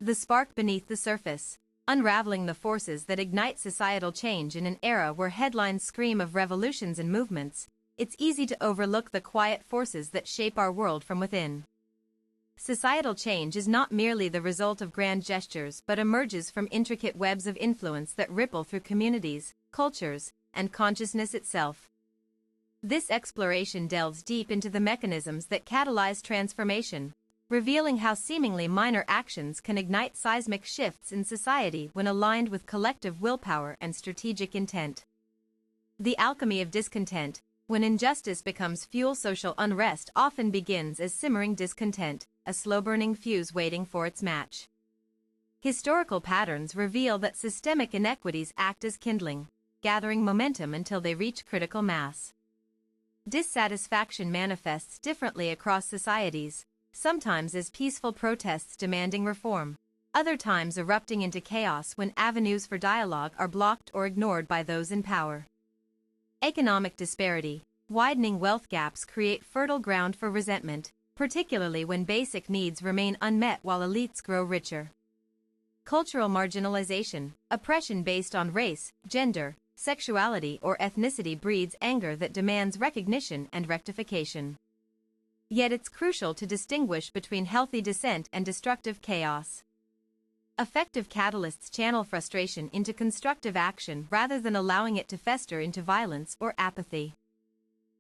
The spark beneath the surface, unraveling the forces that ignite societal change in an era where headlines scream of revolutions and movements. It's easy to overlook the quiet forces that shape our world from within. Societal change is not merely the result of grand gestures but emerges from intricate webs of influence that ripple through communities, cultures, and consciousness itself. This exploration delves deep into the mechanisms that catalyze transformation, revealing how seemingly minor actions can ignite seismic shifts in society when aligned with collective willpower and strategic intent. The alchemy of discontent, when injustice becomes fuel. Social unrest often begins as simmering discontent, a slow-burning fuse waiting for its match. Historical patterns reveal that systemic inequities act as kindling, gathering momentum until they reach critical mass. Dissatisfaction manifests differently across societies, sometimes as peaceful protests demanding reform, other times erupting into chaos when avenues for dialogue are blocked or ignored by those in power. Economic disparity, widening wealth gaps create fertile ground for resentment, particularly when basic needs remain unmet while elites grow richer. Cultural marginalization, oppression based on race, gender, sexuality, or ethnicity breeds anger that demands recognition and rectification. Yet it's crucial to distinguish between healthy dissent and destructive chaos. Effective catalysts channel frustration into constructive action rather than allowing it to fester into violence or apathy.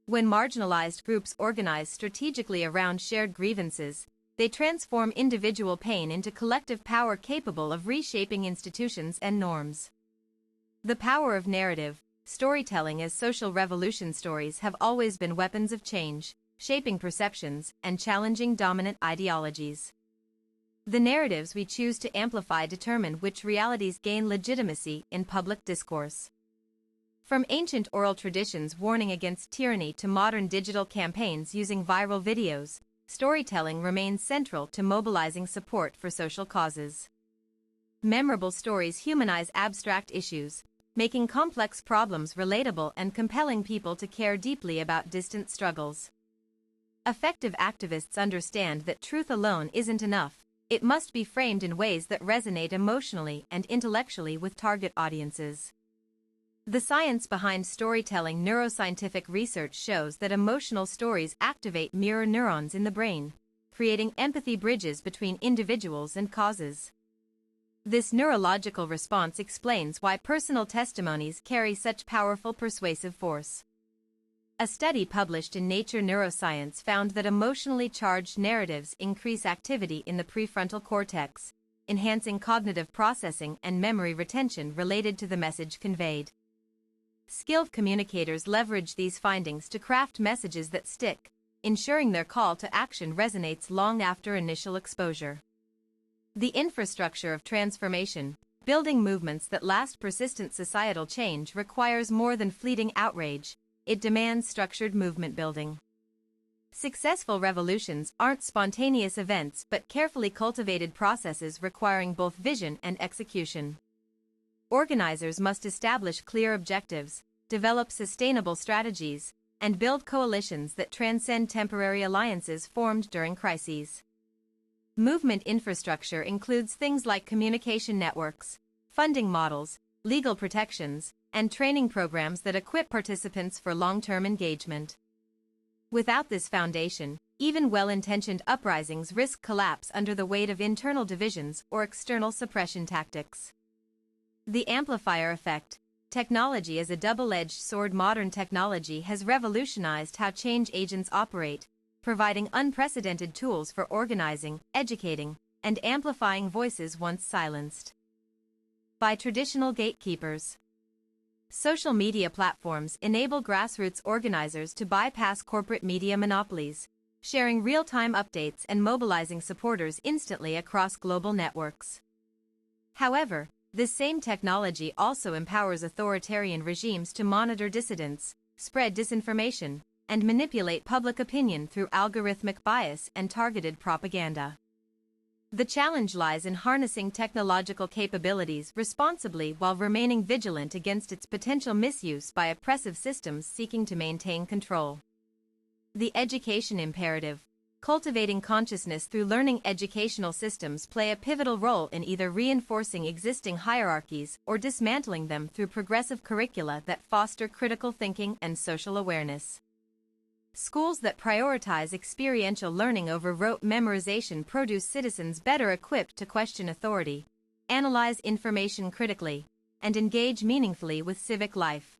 When marginalized groups organize strategically around shared grievances, they transform individual pain into collective power capable of reshaping institutions and norms. The power of narrative, storytelling as social revolution stories have always been weapons of change, shaping perceptions and challenging dominant ideologies. The narratives we choose to amplify determine which realities gain legitimacy in public discourse. From ancient oral traditions warning against tyranny to modern digital campaigns using viral videos, storytelling remains central to mobilizing support for social causes. Memorable stories humanize abstract issues, making complex problems relatable and compelling people to care deeply about distant struggles. Effective activists understand that truth alone isn't enough. It must be framed in ways that resonate emotionally and intellectually with target audiences. The science behind storytelling. Neuroscientific research shows that emotional stories activate mirror neurons in the brain, creating empathy bridges between individuals and causes. This neurological response explains why personal testimonies carry such powerful persuasive force. A study published in Nature Neuroscience found that emotionally charged narratives increase activity in the prefrontal cortex, enhancing cognitive processing and memory retention related to the message conveyed. Skilled communicators leverage these findings to craft messages that stick, ensuring their call to action resonates long after initial exposure. The infrastructure of transformation, building movements that last. Persistent societal change requires more than fleeting outrage. It demands structured movement building. Successful revolutions aren't spontaneous events but carefully cultivated processes requiring both vision and execution. Organizers must establish clear objectives, develop sustainable strategies, and build coalitions that transcend temporary alliances formed during crises. Movement infrastructure includes things like communication networks, funding models, legal protections, and training programs that equip participants for long-term engagement. Without this foundation, even well-intentioned uprisings risk collapse under the weight of internal divisions or external suppression tactics. The amplifier effect. Technology as a double-edged sword. Modern technology has revolutionized how change agents operate, providing unprecedented tools for organizing, educating, and amplifying voices once silenced by traditional gatekeepers. Social media platforms enable grassroots organizers to bypass corporate media monopolies, sharing real-time updates and mobilizing supporters instantly across global networks. However, this same technology also empowers authoritarian regimes to monitor dissidents, spread disinformation, and manipulate public opinion through algorithmic bias and targeted propaganda. The challenge lies in harnessing technological capabilities responsibly while remaining vigilant against its potential misuse by oppressive systems seeking to maintain control. The education imperative. Cultivating consciousness through learning educational systems play a pivotal role in either reinforcing existing hierarchies or dismantling them through progressive curricula that foster critical thinking and social awareness. Schools that prioritize experiential learning over rote memorization produce citizens better equipped to question authority, analyze information critically, and engage meaningfully with civic life.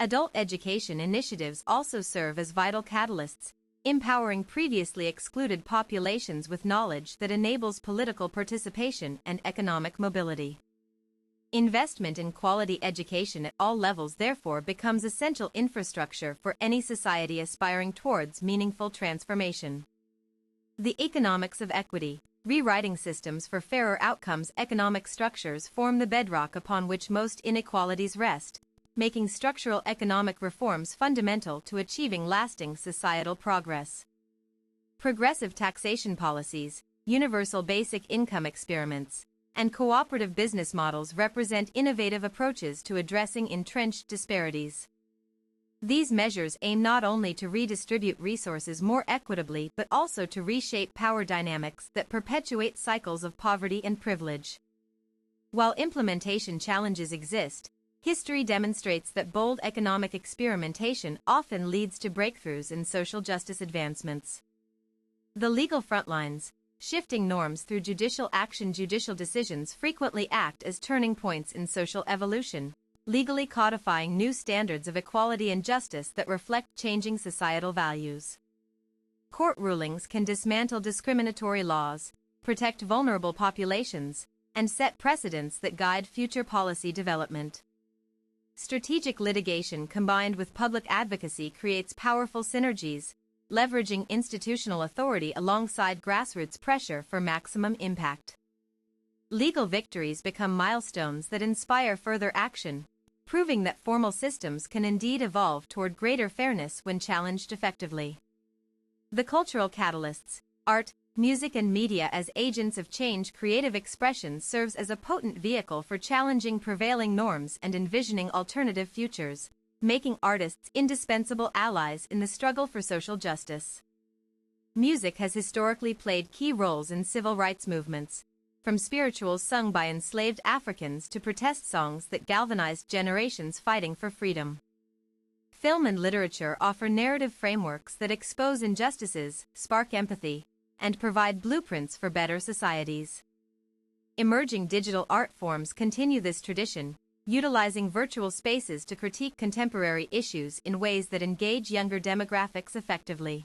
Adult education initiatives also serve as vital catalysts, empowering previously excluded populations with knowledge that enables political participation and economic mobility. Investment in quality education at all levels therefore becomes essential infrastructure for any society aspiring towards meaningful transformation. The economics of equity, rewriting systems for fairer outcomes. Economic structures form the bedrock upon which most inequalities rest, making structural economic reforms fundamental to achieving lasting societal progress. Progressive taxation policies, universal basic income experiments, and cooperative business models represent innovative approaches to addressing entrenched disparities. These measures aim not only to redistribute resources more equitably but also to reshape power dynamics that perpetuate cycles of poverty and privilege. While implementation challenges exist, history demonstrates that bold economic experimentation often leads to breakthroughs in social justice advancements. The legal frontlines, shifting norms through judicial action. Judicial decisions frequently act as turning points in social evolution, legally codifying new standards of equality and justice that reflect changing societal values. Court rulings can dismantle discriminatory laws, protect vulnerable populations, and set precedents that guide future policy development. Strategic litigation combined with public advocacy creates powerful synergies, leveraging institutional authority alongside grassroots pressure for maximum impact. Legal victories become milestones that inspire further action, proving that formal systems can indeed evolve toward greater fairness when challenged effectively. The cultural catalysts, art, music and media as agents of change. Creative expression serves as a potent vehicle for challenging prevailing norms and envisioning alternative futures, making artists indispensable allies in the struggle for social justice. Music has historically played key roles in civil rights movements, from spirituals sung by enslaved Africans to protest songs that galvanized generations fighting for freedom. Film and literature offer narrative frameworks that expose injustices, spark empathy, and provide blueprints for better societies. Emerging digital art forms continue this tradition, utilizing virtual spaces to critique contemporary issues in ways that engage younger demographics effectively.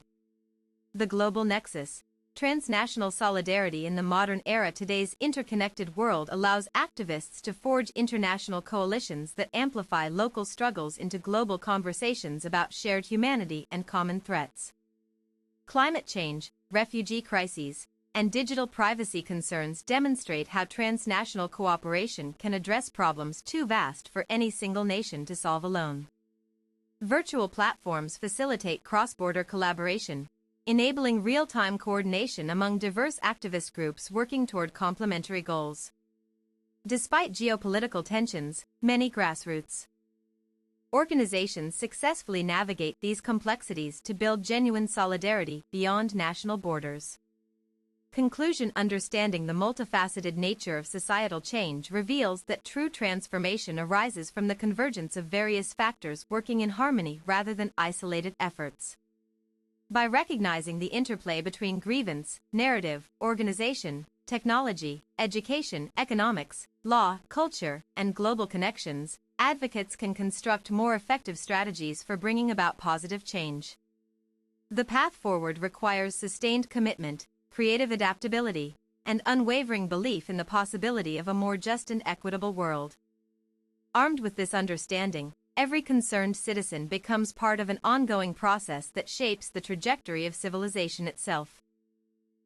The global nexus, transnational solidarity in the modern era. Today's interconnected world allows activists to forge international coalitions that amplify local struggles into global conversations about shared humanity and common threats. Climate change, refugee crises, and digital privacy concerns demonstrate how transnational cooperation can address problems too vast for any single nation to solve alone. Virtual platforms facilitate cross-border collaboration, enabling real-time coordination among diverse activist groups working toward complementary goals. Despite geopolitical tensions, many grassroots organizations successfully navigate these complexities to build genuine solidarity beyond national borders. Conclusion: understanding the multifaceted nature of societal change reveals that true transformation arises from the convergence of various factors working in harmony rather than isolated efforts. By recognizing the interplay between grievance, narrative, organization, technology, education, economics, law, culture, and global connections, advocates can construct more effective strategies for bringing about positive change. The path forward requires sustained commitment, creative adaptability, and unwavering belief in the possibility of a more just and equitable world. Armed with this understanding, every concerned citizen becomes part of an ongoing process that shapes the trajectory of civilization itself.